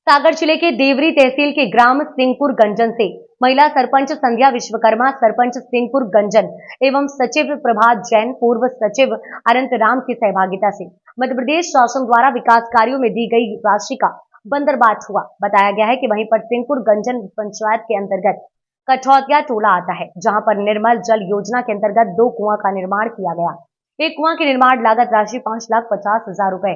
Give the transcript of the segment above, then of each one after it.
सागर जिले के देवरी तहसील के ग्राम सिंहपुर गंजन से महिला सरपंच संध्या विश्वकर्मा, सरपंच सिंहपुर गंजन एवं सचिव प्रभात जैन, पूर्व सचिव अनंत राम की सहभागिता से मध्य प्रदेश शासन द्वारा विकास कार्यों में दी गई राशि का बंदरबाट हुआ। बताया गया है कि वहीं पर सिंहपुर गंजन पंचायत के अंतर्गत कठौतिया टोला आता है, जहां पर निर्मल जल योजना के अंतर्गत 2 कुआं का निर्माण किया गया। एक कुआं की निर्माण लागत राशि 5,50,000 रुपए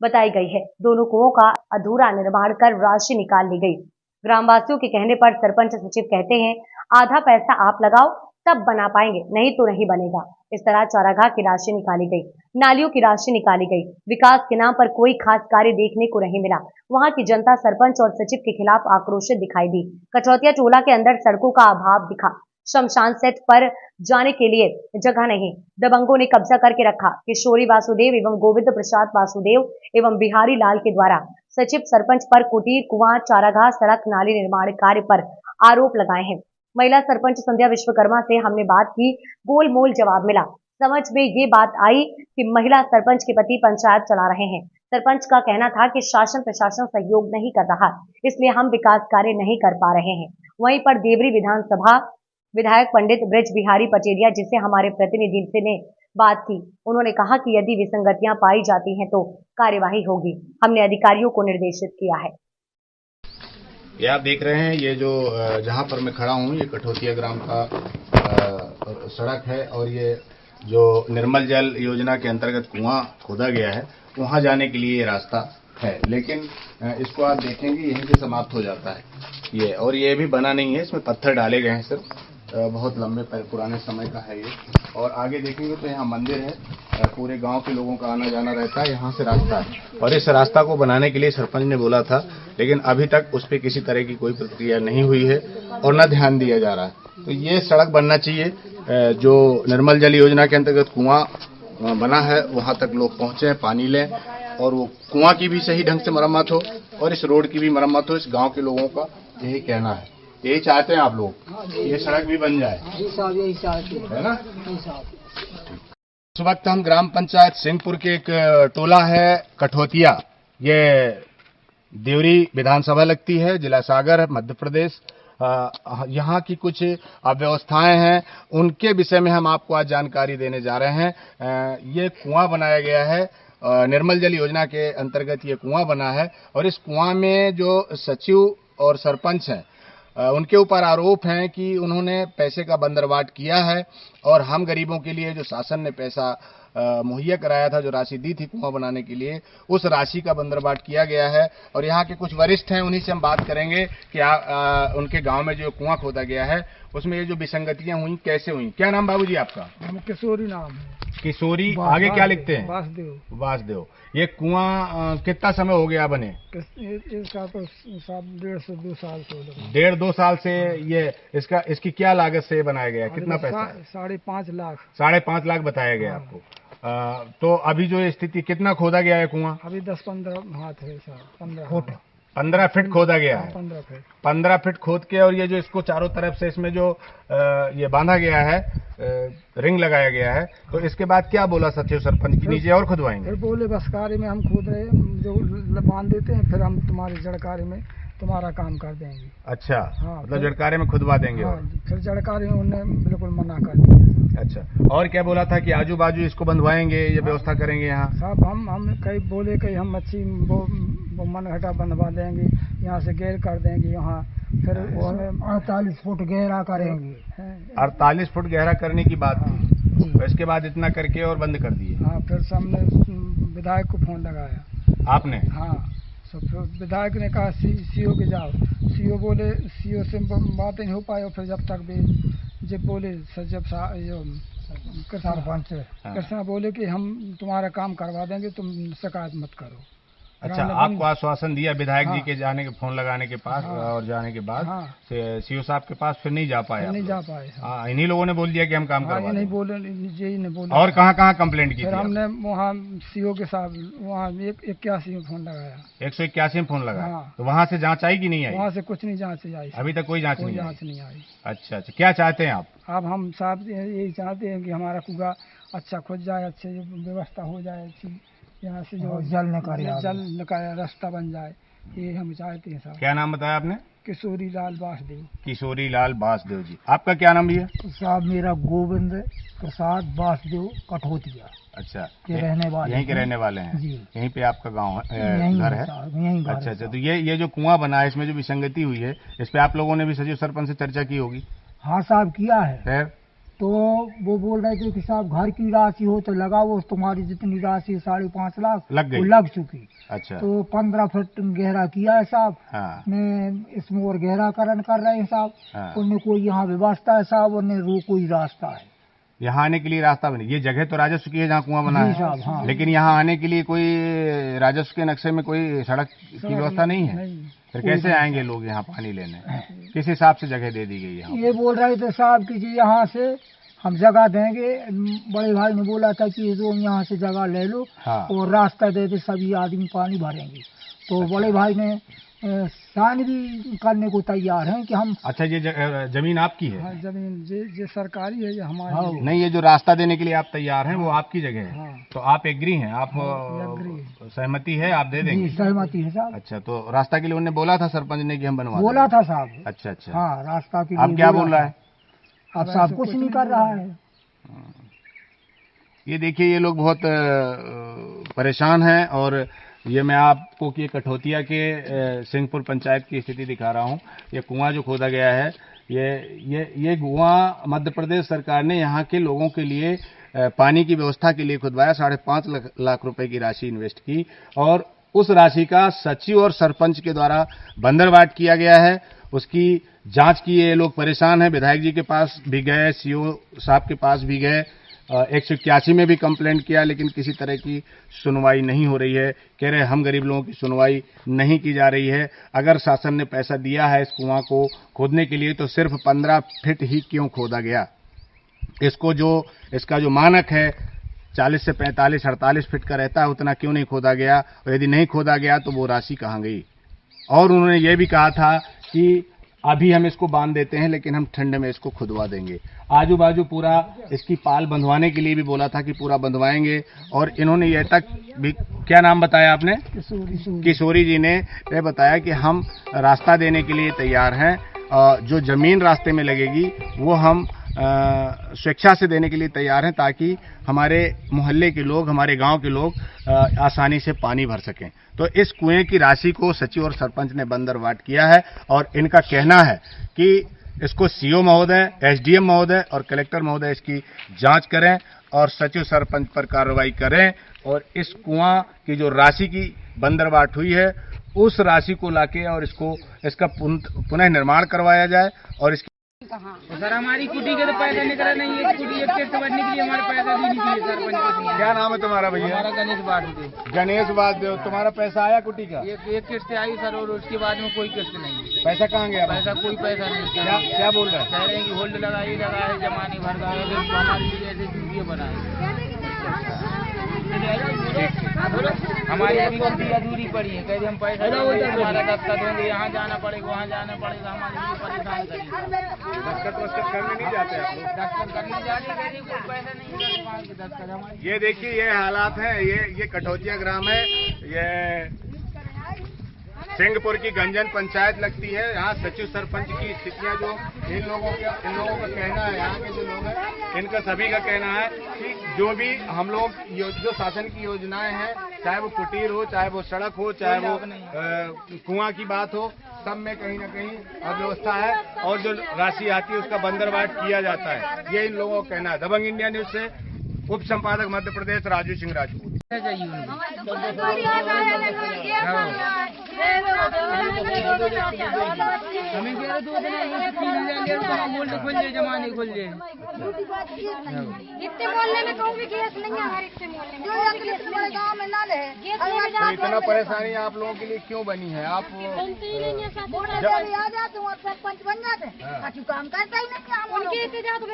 बताई गई है। दोनों कुओं का अधूरा निर्माण कर राशि निकाल ली गई। ग्रामवासियों के कहने पर सरपंच सचिव कहते हैं, आधा पैसा आप लगाओ तब बना पाएंगे, नहीं तो नहीं बनेगा। इस तरह चारागाह की राशि निकाली गई, नालियों की राशि निकाली गई। विकास के नाम पर कोई खास कार्य देखने को नहीं मिला। वहां की जनता सरपंच और सचिव के खिलाफ आक्रोशित दिखाई दी। कठौतिया टोला के अंदर सड़कों का अभाव दिखा। शमशान सेट पर जाने के लिए जगह नहीं, दबंगों ने कब्जा करके रखा। किशोरी वासुदेव एवं गोविंद प्रसाद वासुदेव एवं बिहारी लाल के द्वारा सचिव सरपंच पर कुटीर, कुआं, चारागाह, सड़क, नाली निर्माण कार्य पर आरोप लगाए हैं। महिला सरपंच संध्या विश्वकर्मा से हमने बात की, गोल मोल जवाब मिला। समझ में ये बात आई कि महिला सरपंच के पति पंचायत चला रहे हैं। सरपंच का कहना था कि शासन प्रशासन सहयोग नहीं कर रहा, इसलिए हम विकास कार्य नहीं कर पा रहे हैं। वहीं पर देवरी विधानसभा विधायक पंडित ब्रज बिहारी पटेरिया, जिससे हमारे प्रतिनिधि से ने बात की, उन्होंने कहा कि यदि विसंगतियां पाई जाती हैं तो कार्यवाही होगी। हमने अधिकारियों को निर्देशित किया है। ये आप देख रहे हैं, ये जो जहां पर मैं खड़ा हूं, ये कठौतिया ग्राम का सड़क है और ये जो निर्मल जल योजना के अंतर्गत कुआं खोदा गया है, वहां जाने के लिए ये रास्ता है। लेकिन इसको आप देखेंगे यहीं से समाप्त हो जाता है ये, और ये भी बना नहीं है, इसमें पत्थर डाले गए हैं सिर्फ। बहुत लंबे पुराने समय का है ये। और आगे देखेंगे तो यहाँ मंदिर है, पूरे गांव के लोगों का आना जाना रहता है, यहाँ से रास्ता है। और इस रास्ता को बनाने के लिए सरपंच ने बोला था, लेकिन अभी तक उस पर किसी तरह की कोई प्रक्रिया नहीं हुई है और न ध्यान दिया जा रहा है। तो ये सड़क बनना चाहिए, जो निर्मल जल योजना के अंतर्गत कुआं बना है वहां तक लोग पहुंचे, पानी लें, और वो कुआं की भी सही ढंग से मरम्मत हो और इस रोड की भी मरम्मत हो। इस गांव के लोगों का यही कहना है, यही चाहते हैं आप लोग, ये सड़क भी बन जाए, है ना। इस वक्त हम ग्राम पंचायत सिंहपुर के एक टोला है कठौतिया, ये देवरी विधानसभा लगती है, जिला सागर, मध्य प्रदेश। यहाँ की कुछ अव्यवस्थाएं हैं, उनके विषय में हम आपको आज जानकारी देने जा रहे हैं। ये कुआं बनाया गया है, निर्मल जल योजना के अंतर्गत ये कुआं बना है, और इस कुआं में जो सचिव और सरपंच हैं, उनके ऊपर आरोप हैं कि उन्होंने पैसे का बंदरबाट किया है, और हम गरीबों के लिए जो शासन ने पैसा मुहैया कराया था, जो राशि दी थी कुआं बनाने के लिए, उस राशि का बंदरबाट किया गया है। और यहाँ के कुछ वरिष्ठ हैं, उन्हीं से हम बात करेंगे कि उनके गांव में जो कुआं खोदा गया है उसमें ये जो विसंगतियां हुई कैसे हुई। क्या नाम बाबूजी आपका? किशोरी नाम है। किशोरी, आगे क्या लिखते हैं? वासुदेव। वासुदेव। ये कुआं कितना समय हो गया बने? इसका तो 1.5 से 2 साल से। 1.5-2 साल से ये इसकी क्या लागत से बनाया गया? कितना पैसा? 5.5 लाख। 5.5 लाख बताया गया आपको। तो अभी जो स्थिति, कितना खोदा गया है कुआं? अभी 10-15 हाथ है सर, 15 फीट खोदा गया है। 15 फीट खोद के, और ये जो इसको चारों तरफ से इसमें जो ये बांधा गया है, रिंग लगाया गया है, तो इसके बाद क्या बोला सचिव सरपंच की नीचे और खुदवाएंगे? फिर बोले बस कार्य में हम खोद रहे, जो बांध देते हैं, फिर हम तुम्हारे जड़कारे में तुम्हारा काम कर देंगे। अच्छा, हाँ, मतलब जड़कारे में खुदवा देंगे। हाँ, फिर जड़कारे में उन्हें बिल्कुल मना कर दिया। अच्छा, और क्या बोला था कि आजू बाजू इसको बंधवाएंगे, ये व्यवस्था करेंगे यहाँ? साहब हम कई बोले, कई हम मच्छी वो मनघटा बंधवा देंगे, यहाँ से घेर कर देंगे, यहाँ फिर 48 फुट गहरा करेंगे। 48 फुट गहरा करने की बात थी, तो इसके बाद इतना करके और बंद कर दिए। हाँ, फिर हमने विधायक को फोन लगाया। आपने? हाँ, तो विधायक ने कहा सीओ के जाओ। सीओ बोले, सीओ से बात नहीं हो पाई। फिर जब तक भी जब बोले जब कृष्णा बोले कि हम तुम्हारा काम करवा देंगे, तुम शिकायत मत करो। अच्छा, आपको आश्वासन दिया विधायक जी के जाने के, फोन लगाने के पास और जाने के बाद सीओ साहब के पास फिर नहीं जा पाए? नहीं जा पाए। हाँ, इन्हीं लोगों ने बोल दिया कि हम काम करवा देंगे। नहीं बोले, यही नहीं बोले। और कहाँ कंप्लेंट की? फिर हमने वहाँ सीओ के साथ वहाँ 81 में फोन लगाया। 181 में फोन लगाया। तो वहाँ से जांच आई कि नहीं आई? वहाँ से कुछ नहीं जांच आई। अभी तक कोई जांच नहीं आई। अच्छा, क्या चाहते हैं आप? अब हम साहब यही चाहते हैं कि हमारा कुआं अच्छा खुद जाए, अच्छी व्यवस्था हो जाए, अच्छी यहाँ से जो जल निकाले रास्ता बन जाए, ये हम चाहते हैं साहब। क्या नाम बताया आपने? किशोरी लाल वासदेव। किशोरी लाल बासदेव जी। आपका क्या नाम भैया? साहब मेरा गोविंद प्रसाद वासदेव कठोतिया अच्छा, के रहने वाले यहीं के हैं। रहने वाले हैं? जी। यहीं पे आपका गांव है, यहीं घर है? साहब, यहीं घर अच्छा है अच्छा। साहब। तो ये जो कुआं बना है, इसमें जो विसंगति हुई है, इस पे आप लोगों ने भी सचिव सरपंच से चर्चा की होगी? हाँ साहब किया है। फिर तो वो बोल रहे थे कि साहब घर की राशि हो तो लगाओ, तुम्हारी जितनी राशि 5.5 लाख लग गई? वो लग चुकी। अच्छा। तो 15 फुट गहरा किया है साहब हाँ ने, इसमें और गहराकरण कर रहे हैं साहब। हाँ। उन्हें कोई यहाँ व्यवस्था है साहब, उन्हें कोई रास्ता है। यहाँ आने के लिए रास्ता बनी? ये जगह तो राजस्व की है जहाँ कुआं बना जी है साहब, हाँ। लेकिन यहाँ आने के लिए कोई राजस्व के नक्शे में कोई सड़क की व्यवस्था नहीं है? फिर कैसे आएंगे लोग यहाँ पानी लेने? किस हिसाब से जगह दे दी गई है? ये बोल रहे थे साहब कि जी यहाँ से हम जगह देंगे। बड़े भाई ने बोला था कि तुम यहाँ से जगह ले लो हाँ। और रास्ता दे दे, सभी आदमी पानी भरेंगे। तो अच्छा। बड़े भाई ने साइन भी करने को तैयार हैं कि हम। अच्छा, ये जमीन आपकी है? हाँ, जमीन ये सरकारी है, ये हमारी। हाँ। नहीं, ये जो रास्ता देने के लिए आप तैयार हैं वो आपकी जगह है? हाँ। तो आप एग्री हैं? आप सहमति है? आप दे देंगे? सहमति है साहब। अच्छा, तो रास्ता के लिए उन्होंने बोला था सरपंच ने कि हम बनवा बोला देंगे? था साहब। अच्छा अच्छा। हाँ, रास्ता के अब लिए क्या बोला बोल रहा था। है? अब साहब कुछ नहीं कर रहा है। ये देखिए, ये लोग बहुत परेशान हैं। और ये मैं आपको कि कठोतिया के सिंहपुर पंचायत की स्थिति दिखा रहा हूँ। ये कुआं जो खोदा गया है, ये कुआं मध्य प्रदेश सरकार ने यहाँ के लोगों के लिए पानी की व्यवस्था के लिए खुदवाया। 5.5 लाख रुपए की राशि इन्वेस्ट की और उस राशि का सचिव और सरपंच के द्वारा बंदरबाट किया गया है। उसकी जांच की ये लोग परेशान हैं। विधायक जी के पास भी गए, सीओ साहब के पास भी गए, 181 में भी कंप्लेंट किया, लेकिन किसी तरह की सुनवाई नहीं हो रही है। कह रहे हम गरीब लोगों की सुनवाई नहीं की जा रही है। अगर शासन ने पैसा दिया है इस कुआं को खोदने के लिए तो सिर्फ 15 फीट ही क्यों खोदा गया? इसका जो मानक है 40 से 45, 48 फीट का रहता है, उतना क्यों नहीं खोदा गया? और यदि नहीं खोदा गया तो वो राशि कहाँ गई? और उन्होंने ये भी कहा था कि अभी हम इसको बांध देते हैं लेकिन हम ठंड में इसको खुदवा देंगे। आजू बाजू पूरा इसकी पाल बंधवाने के लिए भी बोला था कि पूरा बंधवाएंगे। और इन्होंने ये तक भी, क्या नाम बताया आपने? किशोरी जी ने ये बताया कि हम रास्ता देने के लिए तैयार हैं। जो जमीन रास्ते में लगेगी वो हम स्वेच्छा से देने के लिए तैयार हैं, ताकि हमारे मोहल्ले के लोग, हमारे गांव के लोग आसानी से पानी भर सकें। तो इस कुएं की राशि को सचिव और सरपंच ने बंदरबाट किया है और इनका कहना है कि इसको सीओ महोदय, एसडीएम महोदय और कलेक्टर महोदय इसकी जांच करें और सचिव सरपंच पर कार्रवाई करें और इस कुआं की जो राशि की बंदरबाट हुई है उस राशि को लाके और इसका पुनः निर्माण करवाया जाए। और इसकी सर हमारी कुटी के तो पैसा निकला नहीं है। कुटी एक किस्त भरने के लिए हमारे पैसा भी निकले सरपंच को। क्या नाम है तुम्हारा भैया? हमारा गणेश वासदेव। गणेश वासदेव। तुम्हारा पैसा आया कुटी का? एक किस्त आई सर और उसके बाद में कोई किस्त नहीं। पैसा कहाँ गया? कोई पैसा नहीं। क्या बोल रहे हैं? कह रहे हैं कि होल्ड लगा है, जमा नहीं भर रहा है, हमारे लिए ऐसे चूतिए बनाए। हमारी अभी गलती अधूरी पड़ी है। कहते हम पैसा हमारा दस्तखत होंगे, यहाँ जाना पड़ेगा, वहाँ जाना पड़ेगा, हमारे लिए परेशान करेंगे। दस्तखत करने नहीं जाते आप लोग? दस्तखत करने जाते हैं, कोई पैसा नहीं दस्तखत हमारे। ये देखिए, ये हालात हैं। ये कठोतिया ग्राम है। ये सिंहपुर की गंजन पंचायत लगती है। यहाँ सचिव सरपंच की स्थितियाँ जो इन लोगों का कहना है, यहाँ के जो लोग हैं इनका सभी का कहना है कि जो भी हम लोग जो शासन की योजनाएं हैं, चाहे वो कुटीर हो, चाहे वो सड़क हो, चाहे वो कुआं की बात हो, सब में कहीं ना कहीं अव्यवस्था है और जो राशि आती है उसका बंदरबाट किया जाता है। ये इन लोगों का कहना है। दबंग इंडिया न्यूज से उप संपादक मध्य प्रदेश राजू सिंह राजपूत। हमें कह खोल जाए, जमा नहीं खोल जाए। इतने मोहल्ले में कोई भी गैस नहीं है हमारे इतने मोहल्ले में। गाँव में नल है। तो इतना परेशानी आप लोगों के लिए क्यों बनी है? आप आ जाते हैं, सरपंच बन जाते हैं, काम करता ही नहीं। उनके इतने जाते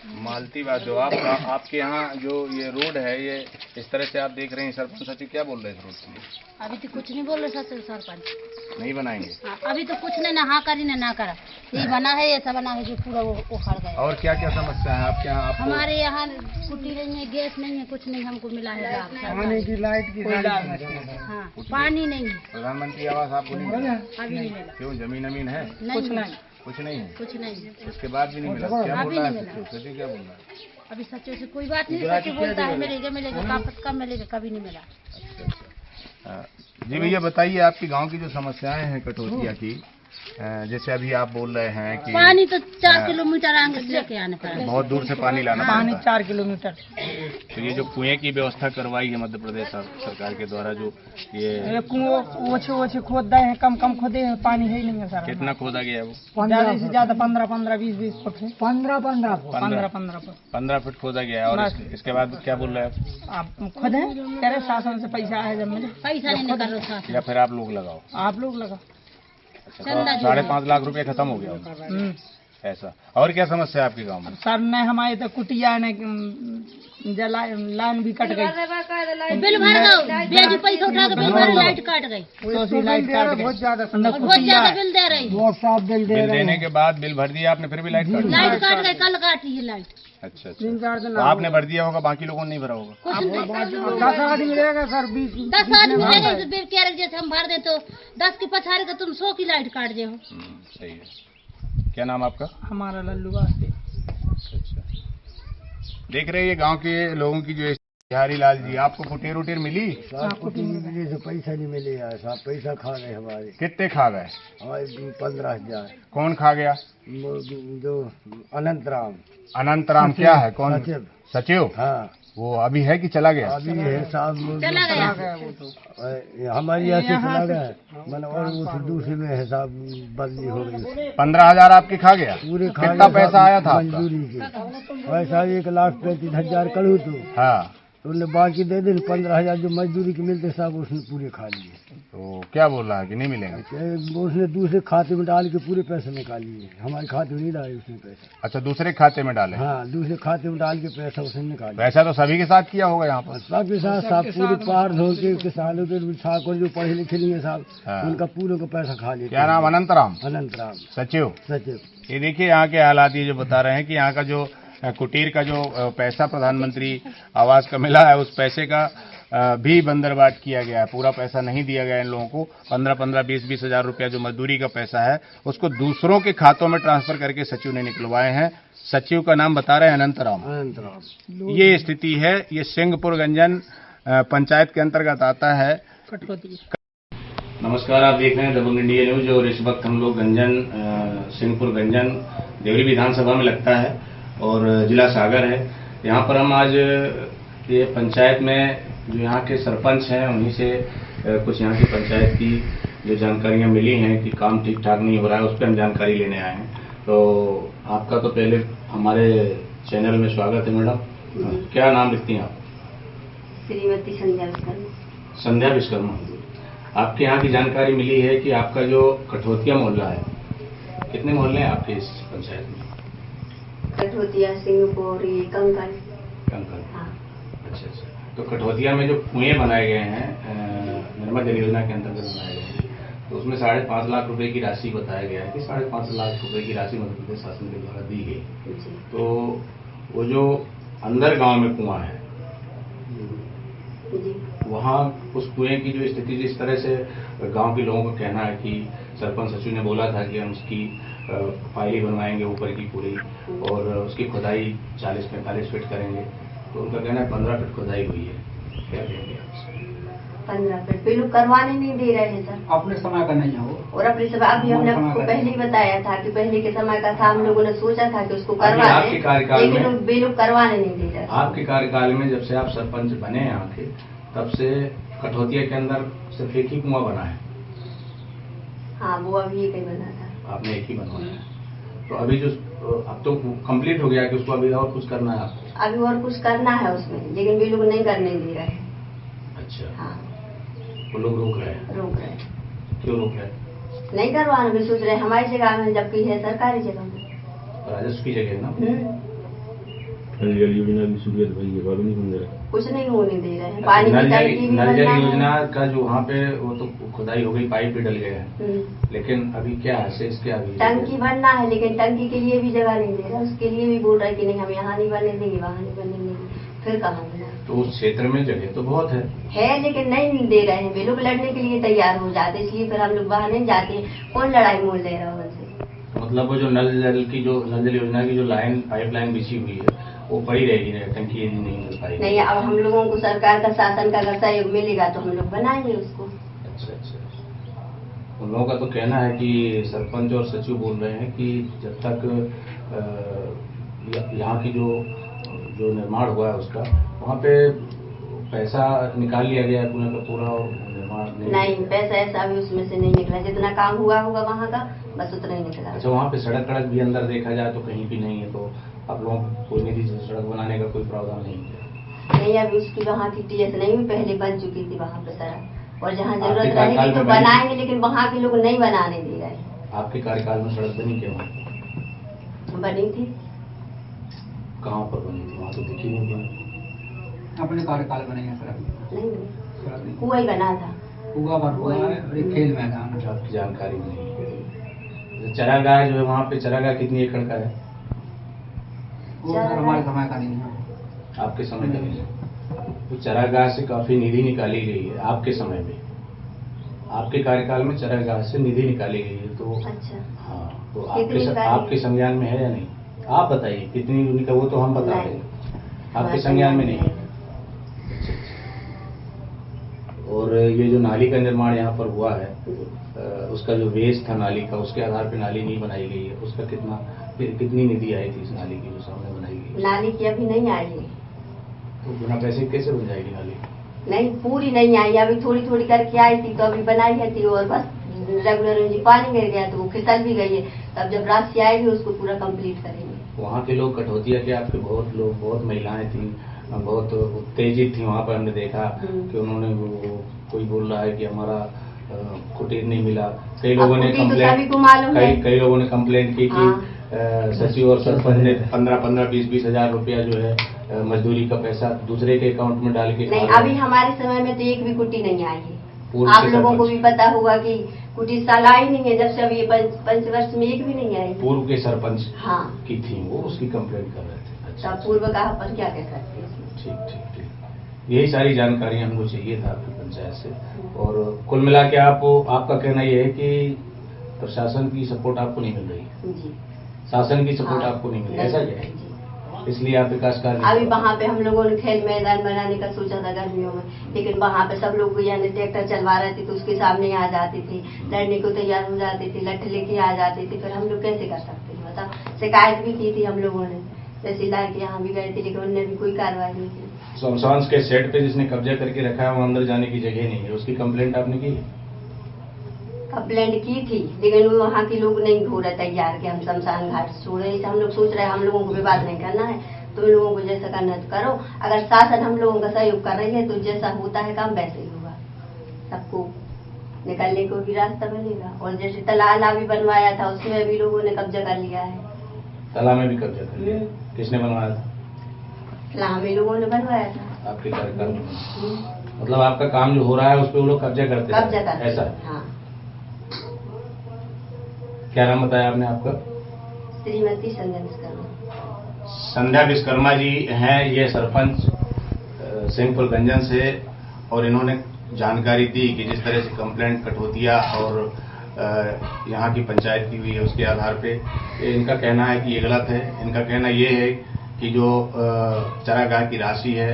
मालती बात जो आपके यहाँ जो ये रोड है, ये इस तरह से आप देख रहे हैं, सरपंच सचिव क्या बोल रहे हैं इस रोड के लिए? अभी तो कुछ नहीं बोल रहे सरपंच। नहीं बनाएंगे? हाँ, अभी तो कुछ नहीं, ना हाँ करी ना करा, ये बना है, ऐसा बना है जो पूरा वो उखड़ गया। और क्या क्या समस्या है आपके यहाँ? हमारे यहाँ कुटी नहीं है, गैस नहीं है, कुछ नहीं हमको मिला है लाभ। पानी की लाइट की हाँ, पानी नहीं है, प्रधानमंत्री आवास आपको नहीं मिला? अभी नहीं मिला। क्यों, जमीन अमीन है? कुछ नहीं, कुछ नहीं है? कुछ नहीं, उसके बाद भी नहीं मिला? क्या अभी बोल रहा नहीं है मिला। सचिव क्या बोल रहा है? अभी सचिव से कोई बात नहीं, सचिव बोलता है मिलेगा मिलेगा, कब मिलेगा, कभी नहीं मिला। जी भैया बताइए, आपकी गांव की जो समस्याएं हैं कटौतिया की, जैसे अभी आप बोल रहे हैं कि पानी तो 4 किलोमीटर आगे लेके आने पड़ा, बहुत दूर से पानी लाना पानी पड़ता 4 किलोमीटर। है। तो ये जो कुएं की व्यवस्था करवाई है मध्य प्रदेश सरकार के द्वारा, जो ये कुओं ओछे खोद रहे हैं, कम खोदे हैं, पानी है ही नहीं है सर। कितना खोदा गया है वो? ज्यादा से ज्यादा 15 20 फुट है। 15 फुट 15 फुट खोदा गया है। और इसके बाद क्या बोल रहे हैं आप खोदे, तेरे शासन से पैसा है, जब मिले पैसा नहीं निकल रहा था। या फिर आप लोग लगाओ? आप लोग लगा। अच्छा, तो 5.5 लाख रुपए खत्म हो गया होगा। ऐसा और क्या समस्या है आपके गांव में? सर ने हमारे तो कुटिया ने लाइन भी कट गई, बिल भर गए, बेजी पैसा उठा के बिल भर, लाइट काट गई, लाइट काट गई, बहुत ज्यादा बिल दे रही, बहुत साफ बिल दे बिल रहे देने के बाद बिल भर दिया आपने, फिर भी लाइट काट दी? लाइट काट गई, कल काटी है लाइट। अच्छा 3-4 दिन तो आपने भर दिया होगा, बाकी लोगों ने नहीं भरा होगा? कुछ नहीं, 10 आदमी रहेगा सर, 10 आदमी रहेगा तो बिल कह रहे जैसे हम भर दे तो 10 की पछाड़ी का तुम 100 की लाइट काट दे हो। सही है। क्या नाम आपका? हमारा लल्लू वास्ते। अच्छा, देख रहे हैं ये गांव के लोगों की जो बिहारी लाल जी, आपको कुटीर उटीर मिली? मिली तो पैसा नहीं मिले यार साहब, पैसा खा गए हमारे। कितने खा गए? हमारे 15,000। कौन खा गया? जो अनंत राम। अनंत राम क्या है? कौन? सचिव। सचिव? हाँ, वो अभी है कि चला गया? अभी है साहब, चला गया, हमारे यहाँ से चला गया है, मतलब और उस दूसरे में है साहब, बदली हो गई। 15,000 आपके खा गया? पूरे खा कितना गए पैसा साहब, आया था आपका? मंजूरी के पैसा 1,35,000 करूँ तो हाँ, तो उन्हें बाकी दे दे, 15,000 जो मजदूरी के मिलते साहब उसने पूरे खा लिए। तो क्या बोल रहा है कि नहीं मिलेंगे? उसने दूसरे खाते में डाल के पूरे पैसे निकाल लिए, हमारे खाते में नहीं डाले उसने पैसा। अच्छा, दूसरे खाते में डाले? हाँ, दूसरे खाते में डाल के पैसा उसने निकाल लिया। वैसा तो सभी के साथ किया होगा यहाँ पर? सबके साथ साहब, पूरे पार धो के किसानों के ठाकुर जो पढ़े लिखे नहीं है साहब, हाँ। उनका पूरे का पैसा खा लिया। क्या नाम? अनंत राम? अनंत राम सचिव? सचिव। ये देखिए यहाँ के हालात, ये जो बता रहे हैं कि यहाँ का जो कुटीर का जो पैसा प्रधानमंत्री आवास का मिला है, उस पैसे का भी बंदरबाट किया गया है। पूरा पैसा नहीं दिया गया इन लोगों को। 15-15, 20-20 हजार रुपया जो मजदूरी का पैसा है, उसको दूसरों के खातों में ट्रांसफर करके सचिव ने निकलवाए हैं। सचिव का नाम बता रहे हैं अनंत राम। अनंत राम। ये स्थिति है। ये सिंहपुर गंजन पंचायत के अंतर्गत आता है। नमस्कार, आप देख रहे हैं डबल इंडिया न्यूज और इस वक्त हम लोग गंजन सिंहपुर गंजन देवरी विधानसभा में लगता है और जिला सागर है। यहाँ पर हम आज ये पंचायत में जो यहाँ के सरपंच हैं उन्हीं से कुछ यहाँ की पंचायत की जो जानकारियाँ मिली हैं कि काम ठीक ठाक नहीं हो रहा है, उस पर हम जानकारी लेने आए हैं। तो आपका तो पहले हमारे चैनल में स्वागत है मैडम। क्या नाम लिखती हैं आप? श्रीमती संध्या विश्वकर्मा। संध्या विश्वकर्मा। आपके यहाँ की जानकारी मिली है कि आपका जो कठौतिया मोहल्ला है, कितने मोहल्ले हैं आपके इस पंचायत में? कठौतिया, सिंहपुर, ये कंकड़। कंकड़। हाँ। अच्छा अच्छा। तो कठौतिया में जो कुएं बनाए गए हैं नर्मदा जल योजना के अंतर्गत बनाए गए हैं, तो उसमें 5.5 लाख रुपए की राशि बताया गया है कि 5.5 लाख रुपए की राशि मध्य प्रदेश शासन के द्वारा दी गई। तो वो जो अंदर गांव में कुआं है, वहाँ उस कुएं की जो स्थिति, जिस तरह से गांव के लोगों का कहना है कि सरपंच सचिव ने बोला था कि हम उसकी फाइलें बनवाएंगे ऊपर की पूरी और उसकी खुदाई 40-45 फीट करेंगे, तो उनका कहना है 15 फीट खुदाई हुई है। क्या कहेंगे आप? 15 फीट पे लोग करवाने नहीं दे रहे हैं सर। अपने समय का नहीं हो और अपने समय अभी हमने आपको पहले ही बताया था कि पहले के समय का था, हम लोगों ने सोचा था कि उसको करवा आपके कार्यकाल लेकिन में लोग वे लोग करवाने नहीं दे रहे। आपके कार्यकाल में जब से आप सरपंच बने यहाँ के, तब से कठौतिया के अंदर सिर्फ एक ही कुआं बना है? हाँ, वो अभी एक ही बना था। आपने एक ही बनवाया है। तो अभी जो अब तो कंप्लीट हो गया कि उसको अभी और कुछ करना है आपको? अभी और कुछ करना है उसमें, लेकिन वे लोग नहीं करने दे रहे हैं। अच्छा। हाँ, वो लोग रोक रहे हैं? रोक रहे हैं। क्यों रोक रहे हैं? नहीं करवाना भी सोच रहे हैं हमारी जगह में, जबकि है सरकारी जगह में। राजस्व की जगह है ना। नल जल योजना की सूरत भाई है, बालू नहीं बन रहा। कुछ नहीं होने दे रहे हैं। पानी की टंकी भी नल जल बनना है। योजना का जो वहाँ पे वो तो खुदाई हो गई, पाइप भी डल गए हैं, लेकिन अभी क्या है शेष क्या अभी? टंकी बनना है, लेकिन टंकी के लिए भी जगह नहीं दे रहा। उसके लिए भी बोल रहा है कि नहीं हम यहाँ नहीं बनने देंगे, वहाँ नहीं बनने देंगे। फिर कहाँ बना? तो उस क्षेत्र में जगह तो बहुत है लेकिन नहीं दे रहे हैं। वे लोग लड़ने के लिए तैयार हो जाते, इसलिए फिर हम लोग वहाँ नहीं जाते हैं। कौन लड़ाई मोल ले रहा है उनसे? मतलब वो जो नल जल योजना की जो लाइन पाइपलाइन बिछी हुई है वो पड़ी रहेगी ना, टंकी नहीं मिल पाएगी? नहीं, अब हम लोगों को सरकार का शासन का अगर सहयोग मिलेगा तो हम लोग बनाएंगे उसको। अच्छा अच्छा। उन लोगों का तो कहना है कि सरपंच और सचिव बोल रहे हैं कि जब तक यहाँ की जो निर्माण हुआ है उसका वहाँ पे पैसा निकाल लिया गया है पूरा का पूरा, और निर्माण नहीं, पैसा ऐसा भी उसमें से नहीं निकला। जितना काम हुआ होगा वहाँ का बस उतना ही निकला। अच्छा, वहाँ पे सड़क भी अंदर देखा जाए तो कहीं भी नहीं है, तो आप लोगों को कोई निधि से सड़क बनाने का कोई प्रावधान नहीं है? नहीं, अभी उसकी वहाँ की टीएस नहीं हुई, पहले बन चुकी थी वहाँ पे सड़क, और जहाँ जरूरत रहेगी तो बनाएंगे, लेकिन वहाँ के लोग नहीं बनाने दे रहे। आपके कार्यकाल में सड़क बनी क्या? वहाँ बनी थी। कहाँ पर बनी थी? वहाँ तो दिखी नहीं बनी। अपने कार्यकाल बने हैं सड़क नहीं बनी, कुआ ही बना था। कुआ बन हुआ है और एक खेल मैदान। आपकी जानकारी नहीं है? चरागाह जो है वहाँ पे, चरागाह कितनी एकड़ का है? वो हमारे समय का नहीं है। आपके समय का नहीं है? तो चरागाह से काफी निधि निकाली गई है आपके समय में, आपके कार्यकाल में चरागाह से निधि निकाली गई है, तो अच्छा हाँ, तो आपके संज्ञान में है या नहीं? आप बताइए कितनी उनका, वो तो हम बता देंगे, आपके संज्ञान में नहीं। और ये जो नाली का निर्माण यहाँ पर हुआ है, उसका जो वेस्ट था नाली का, उसके आधार पे नाली नहीं बनाई गई है, उसका कितनी निधि आई थी इस नाली की जो सामने बनाई गई? नाली की अभी नहीं आई है। तो बिना पैसे कैसे बन जाएगी नाली? नहीं, पूरी नहीं आई, अभी थोड़ी थोड़ी करके आई थी, तो अभी बनाई है थी, और बस रेगुलर जी पानी गिर गया तो वो फिसल भी गई है। तब जब राशि आएगी उसको पूरा कंप्लीट करेंगे। वहाँ के लोग कटौतिया के आपके बहुत महिलाएं थी, बहुत उत्तेजित थी वहाँ पर, हमने देखा कि उन्होंने कोई बोल रहा है कि हमारा कुटीर नहीं मिला। कई लोगों ने कंप्लेंट की कि सचिव और सरपंच ने 15-20 हजार रुपया जो है मजदूरी का पैसा दूसरे के अकाउंट में डाल के। नहीं, अभी हमारे समय में तो एक भी कुटी नहीं आई है। आप लोगों को भी पता होगा कि कुटी साल आई नहीं है, जब से अभी 5 वर्ष में एक भी नहीं आई। पूर्व के सरपंच हाँ की थी वो, उसकी कंप्लेंट कर रहे थे। अच्छा, पूर्व कहा पर क्या कह सकते हैं? ठीक। यही सारी जानकारी हमको चाहिए था आपकी पंचायत से। और कुल मिला के आपका कहना यह है कि प्रशासन की सपोर्ट आपको नहीं मिल रही? जी। शासन की सपोर्ट आपको नहीं मिल रही, ऐसा क्या है? इसलिए आप विकास कार्य अभी वहाँ पे हम लोगों ने खेल मैदान बनाने का सोचा था गर्मियों में, लेकिन वहाँ पे सब लोग यानी ट्रैक्टर चलवा रहे थे तो उसके सामने आ जाते थे, लड़ने को तैयार हो जाते थे, लट्ठे लेके आ जाते थे। फिर हम लोग कैसे कर सकते हैं बताओ? शिकायत भी की थी हम लोगों ने, तहसीलदार के यहाँ भी गए थे, लेकिन उन्होंने भी कोई कार्रवाई नहीं की। शमशान के सेट पे जिसने कब्जा करके रखा है वो अंदर जाने की जगह नहीं है, उसकी कंप्लेंट आपने की? कंप्लेंट की थी, लेकिन वहाँ के लोग नहीं हो रहे तैयार कि हम शमशान घाट छोड़े। हम लोग सोच रहे हैं हम लोगों को विवाद नहीं करना है, तुम लोगों को जैसा करना है तो करो। अगर शासन हम लोगों का सहयोग कर रही है तो जैसा होता है काम वैसे ही होगा, सबको निकलने को भी रास्ता मिलेगा। और जैसे तालाब भी बनवाया था उसमें भी लोगों ने कब्जा कर लिया है। तालाब में भी कब्जा कर लिया? किसने बनवाया था? तालाब में लोगों ने बनवाया था आपके कार्यकाल में। मतलब आपका काम जो हो रहा है उस पर वो लोग कब्जा करते हैं, ऐसा? हाँ। क्या नाम बताया आपने आपका? श्रीमती संध्या विश्वकर्मा। संध्या विश्वकर्मा जी हैं, ये सरपंच सिंहपुर गंजन से, और इन्होंने जानकारी दी कि जिस तरह से कंप्लेंट कटौतिया और यहाँ की पंचायत की हुई है उसके आधार पे इनका कहना है कि ये गलत है। इनका कहना ये है कि जो चरागाह की राशि है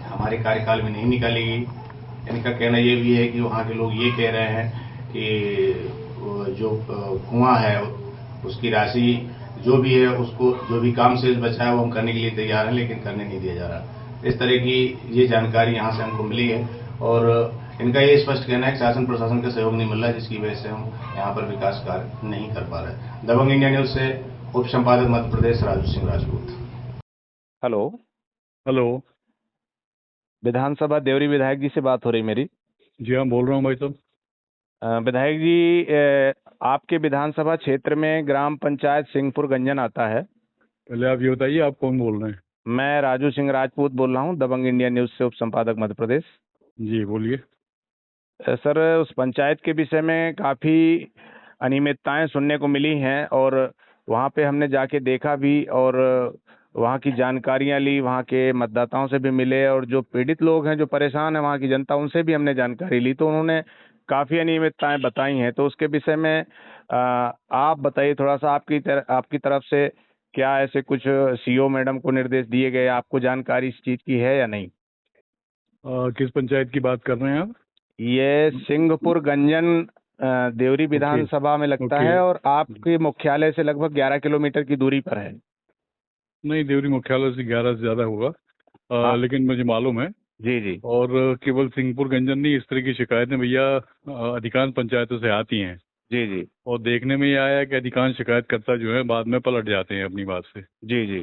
हमारे कार्यकाल में नहीं निकाली गई। इनका कहना ये भी है कि वहाँ के लोग ये कह रहे हैं कि जो कुआं है उसकी राशि जो भी है उसको जो भी काम शेष बचा है वो हम करने के लिए तैयार हैं, लेकिन करने नहीं दिया जा रहा। इस तरह की ये जानकारी यहाँ से हमको मिली है, और इनका ये स्पष्ट कहना है कि शासन प्रशासन का सहयोग नहीं मिल रहा, जिसकी वजह से हम यहाँ पर विकास कार्य नहीं कर पा रहे। दबंग इंडिया न्यूज से उप संपादक मध्य प्रदेश राजू सिंह राजपूत। हेलो, विधानसभा देवरी विधायक जी से बात हो रही मेरी? जी हाँ, बोल रहा हूँ भाई साहब। विधायक जी, आपके विधानसभा क्षेत्र में ग्राम पंचायत सिंहपुर गंजन आता है। पहले आप ये बताइए आप कौन बोल रहे हैं? मैं राजू सिंह राजपूत बोल रहा हूँ, दबंग इंडिया न्यूज़ से उप संपादक मध्य प्रदेश। जी बोलिए। सर, उस पंचायत के विषय में काफ़ी अनियमितताएं सुनने को मिली हैं और वहाँ पे हमने जाके देखा भी और वहाँ की जानकारियाँ ली, वहाँ के मतदाताओं से भी मिले और जो पीड़ित लोग हैं, जो परेशान हैं, वहाँ की जनता, उनसे भी हमने जानकारी ली, तो उन्होंने काफ़ी अनियमितताएं बताई हैं। तो उसके विषय में आप बताइए थोड़ा सा, आपकी तरफ से क्या ऐसे कुछ सीओ मैडम को निर्देश दिए गए, आपको जानकारी इस चीज़ की है या नहीं? किस पंचायत की बात कर रहे हैं आप? ये सिंहपुर गंजन देवरी विधानसभा में लगता है और आपके मुख्यालय से लगभग 11 किलोमीटर की दूरी पर है। नहीं, देवरी मुख्यालय से 11 से ज़्यादा होगा, लेकिन मुझे मालूम है। जी जी। और केवल सिंहपुर गंजन नहीं, इस तरह की शिकायतें भैया अधिकांश पंचायतों से आती हैं। जी जी। और देखने में ये आया कि अधिकांश शिकायतकर्ता जो है बाद में पलट जाते हैं अपनी बात से। जी जी।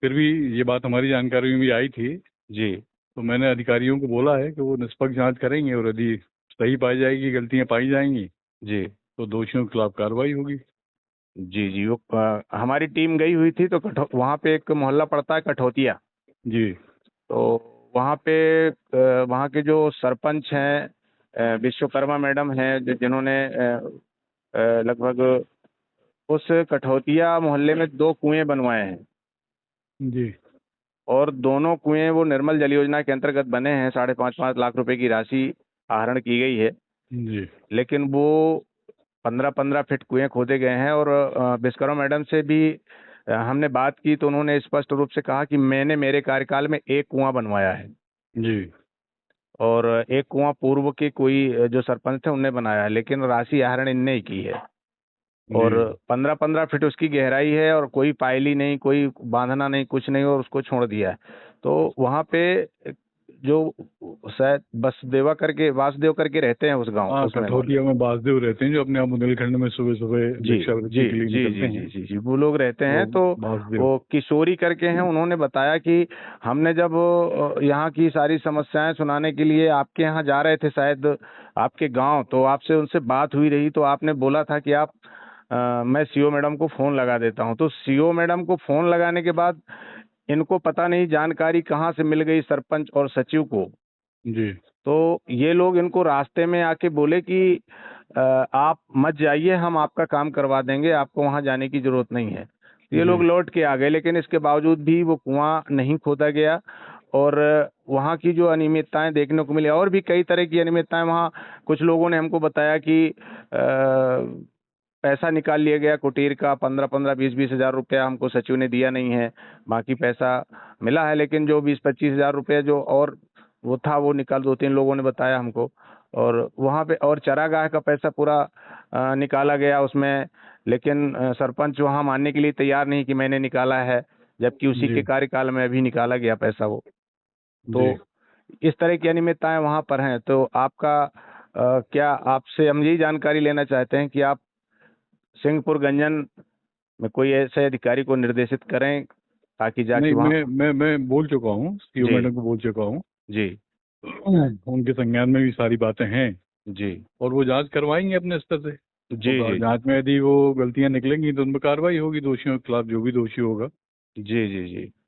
फिर भी ये बात हमारी जानकारी में भी आई थी जी। तो मैंने अधिकारियों को बोला है कि वो निष्पक्ष जांच करेंगे और यदि सही पाई जाएगी, गलतियां पाई जाएंगी जी, तो दोषियों के खिलाफ कार्रवाई होगी। जी जी। वो हमारी टीम गई हुई थी, तो वहाँ पे एक मोहल्ला पड़ता है कठौतिया। जी। तो वहाँ पे वहाँ के जो सरपंच हैं, विश्वकर्मा मैडम हैं, जिन्होंने लगभग उस कठौतिया मोहल्ले में 2 कुएं बनवाए हैं जी। और दोनों कुएं वो निर्मल जल योजना के अंतर्गत बने हैं। 5.5 लाख रुपए की राशि आहरण की गई है, जी। लेकिन वो 15-15 फीट कुएं खोदे गए हैं। और विश्वकर्मा मैडम से भी हमने बात की तो उन्होंने स्पष्ट रूप से कहा कि मैंने मेरे कार्यकाल में 1 कुआं बनवाया है जी। और 1 कुआं पूर्व के कोई जो सरपंच थे उनने बनाया है, लेकिन राशि आहरण इनने ही की है। और 15-15 फीट उसकी गहराई है और कोई पायली नहीं, कोई बांधना नहीं, कुछ नहीं, और उसको छोड़ दिया है। तो वहाँ पे जो शायद वासुदेव करके रहते हैं उस गांव, हाँ, उसमें कठौतिया में बासदेव रहते हैं जो अपने आप बुंदेलखंड में सुबह सुबह जी भिक्षावृत्ति जी के लिए जी निकलते जी हैं। जी जी वो लोग रहते हैं। तो वासदेव। वो किशोरी करके हैं, उन्होंने बताया कि हमने जब यहाँ की सारी समस्याएं सुनाने के लिए आपके यहाँ जा रहे थे, शायद आपके गांव, तो आपसे उनसे बात हुई रही, तो आपने बोला था कि मैं सीओ मैडम को फोन लगा देता हूँ। तो सीओ मैडम को फोन लगाने के बाद इनको पता नहीं जानकारी कहाँ से मिल गई सरपंच और सचिव को। जी। तो ये लोग इनको रास्ते में आके बोले कि आप मत जाइए, हम आपका काम करवा देंगे, आपको वहां जाने की जरूरत नहीं है। ये लोग लौट के आ गए, लेकिन इसके बावजूद भी वो कुआं नहीं खोदा गया और वहाँ की जो अनियमितताएं देखने को मिली, और भी कई तरह की अनियमितताएं वहाँ कुछ लोगों ने हमको बताया कि पैसा निकाल लिया गया कुटीर का, 15-15, 20-20 हजार रुपया हमको सचिव ने दिया नहीं है, बाकी पैसा मिला है, लेकिन जो 20-25 हजार रुपये जो और वो था वो निकाल 2-3 लोगों ने बताया हमको। और वहाँ पे और चरागाह का पैसा पूरा निकाला गया उसमें, लेकिन सरपंच वहाँ मानने के लिए तैयार नहीं कि मैंने निकाला है, जबकि उसी के कार्यकाल में अभी निकाला गया पैसा वो। तो इस तरह की अनियमितताएं वहाँ पर हैं। तो आपका क्या, आपसे हम यही जानकारी लेना चाहते हैं कि आप सिंहपुर गंजन में कोई ऐसे अधिकारी को निर्देशित करें ताकि जाके नहीं, वहाँ। मैं बोल चुका हूँ, सीओ मैडम को बोल चुका हूँ जी। उनके संज्ञान में भी सारी बातें हैं जी। और वो जांच करवाएंगे अपने स्तर से। जी जी। जांच में यदि वो गलतियां निकलेंगी तो उन पर कार्रवाई होगी, दोषियों के खिलाफ जो भी दोषी होगा। जी जी जी।